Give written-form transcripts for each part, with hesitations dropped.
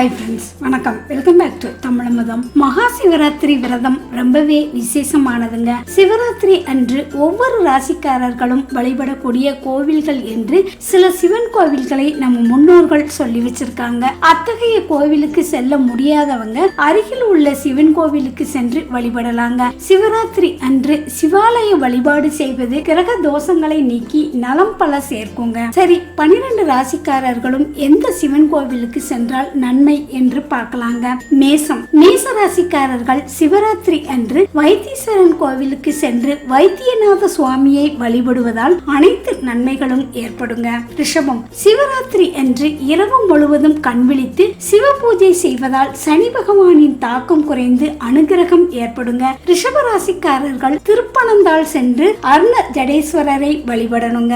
Hi friends, வணக்கம். Welcome back to Tamizhamudham. Maha Shivaratri விரதம் ரொம்பவே விசேஷமானதுங்க. சிவராத்திரி அன்று ஒவ்வொரு ராசிக்காரர்களும் வழிபடக்கூடிய கோவில்கள் என்று சில சிவன் கோவில்களை நம்ம முன்னோர்கள் சொல்லி வச்சிருக்காங்க. அத்தகைய கோவிலுக்கு செல்ல முடியாதவங்க அருகில் உள்ள சிவன் கோவிலுக்கு சென்று வழிபடலாங்க. சிவராத்திரி அன்று சிவாலய வழிபாடு செய்வது கிரக தோஷங்களை நீக்கி நலம் பல சேர்க்குங்க. சரி, 12 ராசிக்காரர்களும் எந்த சிவன் கோவிலுக்கு சென்றால் நன்மை என்று பார்க்கலாங்க. மேச ராசிக்காரர்கள் சிவராத்திரி அன்று வைத்தீஸ்வரன் கோவிலுக்கு சென்று வைத்தியநாத சுவாமியை வழிபடுவதால் அனைத்து நன்மைகளும் ஏற்படுங்க. ரிஷபம், சிவராத்திரி அன்று இரவு முழுவதும் கண்விழித்து சிவ பூஜை செய்வதால் சனி பகவானின் தாக்கம் குறைந்து அனுகிரகம் ஏற்படுங்க. ரிஷப ராசிக்காரர்கள் திருப்பனந்தாள் சென்று அருண ஜடேஸ்வரரை வழிபடணுங்க.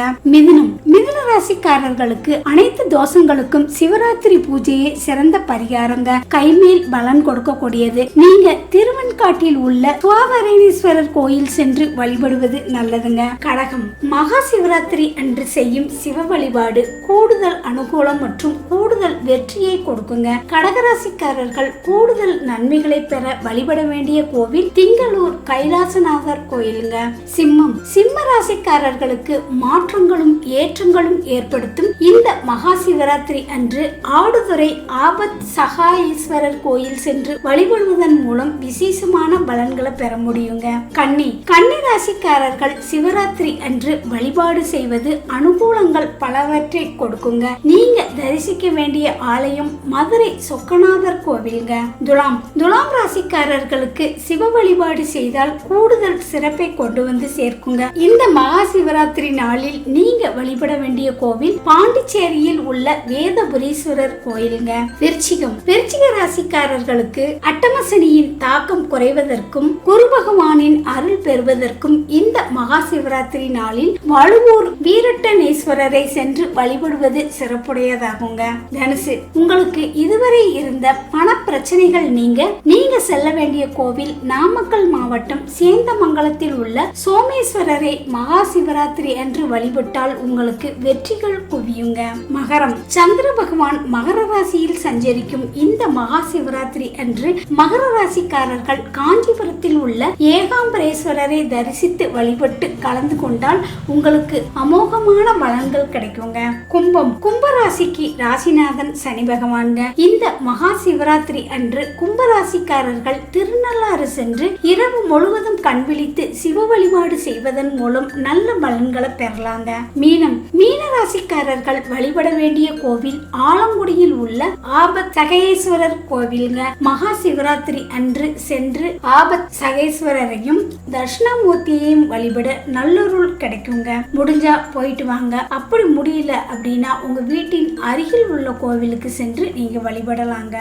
மிதுன ராசிக்காரர்களுக்கு அனைத்து தோஷங்களுக்கும் சிவராத்திரி பூஜையே சிறந்த பரிகாரங்க. கைமேல் பலன் கொடுக்கக்கூடியது. நீங்க திருவெண்காட்டில் உள்ள சுவாபரணீஸ்வரர் கோயில் சென்று வழிபடுவது நல்லதுங்க. கடகம், மகா சிவராத்திரி அன்று செய்யும் சிவ வழிபாடு கூடுதல் அனுகூலம் மற்றும் கூடுதல் வெற்றியை கொடுக்குங்க. கடகராசிக்காரர்கள் கூடுதல் நன்மைகளை பெற வழிபட வேண்டிய கோவில் திங்களூர் கைலாசநாதர் கோயிலுங்க. சிம்ம ராசிக்காரர்களுக்கு மாற்றங்களும் ஏற்றங்களும் ஏற்படுத்தும் இந்த மகா சிவராத்திரி அன்று ஆடுதுறை ஆபத் சகாயேஸ்வரர் கோயில் சென்று வழிபடுவதன் மூலம் விசேஷமான பலன்களை பெற முடியுங்க. கன்னி ராசிக்காரர்கள் சிவராத்திரி அன்று வழிபாடு செய்வது அனுகூலங்கள் பலவற்றை கொடுக்குங்க. நீங்க தரிசிக்க வேண்டிய ஆலயம் மதுரை சொக்கநாதர் கோவிலுங்க. துலாம் ராசிக்காரர்களுக்கு சிவ வழிபாடு செய்தால் கூடுதல் சிறப்பை கொண்டு வந்து சேர்க்குங்க. இந்த மகா சிவராத்திரி நாளில் நீங்க வழிபட வேண்டிய கோவில் பாண்டிச்சேரியில் உள்ள வேதபுரீஸ்வரர் கோயிலுங்க. விருச்சிக ராசிக்காரர்களுக்கு அட்டமசனியின் தாக்கம் குறைவதற்கும் குரு பகவானின் அருள் பெறுவதற்கும் இந்த மகா சிவராத்திரி நாளில் வழுவூர் வீரட்டனேஸ்வரரை சென்று வழிபடுவது சிறப்புடையதாகுங்க. தனுசு, உங்களுக்கு இதுவரை இருந்த பண பிரச்சனைகள் நீங்க செல்ல வேண்டிய கோவில் நாமக்கல் மாவட்டம் சேந்தமங்கலத்தில் உள்ள சோமேஸ்வரரை மகா சிவராத்திரி அன்று வழிபட்டால் உங்களுக்கு வெற்றிகள் குவியுங்க. மகரம், சந்திர பகவான் மகர ராசியில் சஞ்சரிக்கும் இந்த மகா சிவராத்திரி அன்று மகர ராசிக்காரர்கள் காஞ்சிபுரத்தில் உள்ள ஏகாம்பரேஸ்வரரை தரிசித்து வழிபட்டு கலந்து கொண்டால் உங்களுக்கு அமோகமான பலன்கள் கிடைக்குங்க. கும்ப ராசிக்கு ராசிநாதன் சனி பகவான்க. இந்த மகா சிவராத்திரி அன்று கும்பராசிக்காரர்கள் திருநள்ளாறு சென்று இரவு முழுவதும் கண்விழித்து சிவ வழிபாடு செய்வதன் மூலம் நல்ல பலன்களை பெறலாங்க. மீன ராசிக்காரர்கள் வழிபட வேண்டிய கோவில் ஆலங்குடியில் உள்ள ஆபத் சகேஸ்வரர் கோவிலுங்க. மகா சிவராத்திரி அன்று சென்று ஆபத் சகேஸ்வரரையும் தட்சிணாமூர்த்தியையும் வழிபட நல்லொருள் கிடைக்குங்க. முடிஞ்சா போயிட்டு வாங்க. அப்படி முடியல அப்படின்னா உங்க வீட்டின் அருகில் உள்ள கோவிலுக்கு சென்று நீங்க வழிபடலாங்க.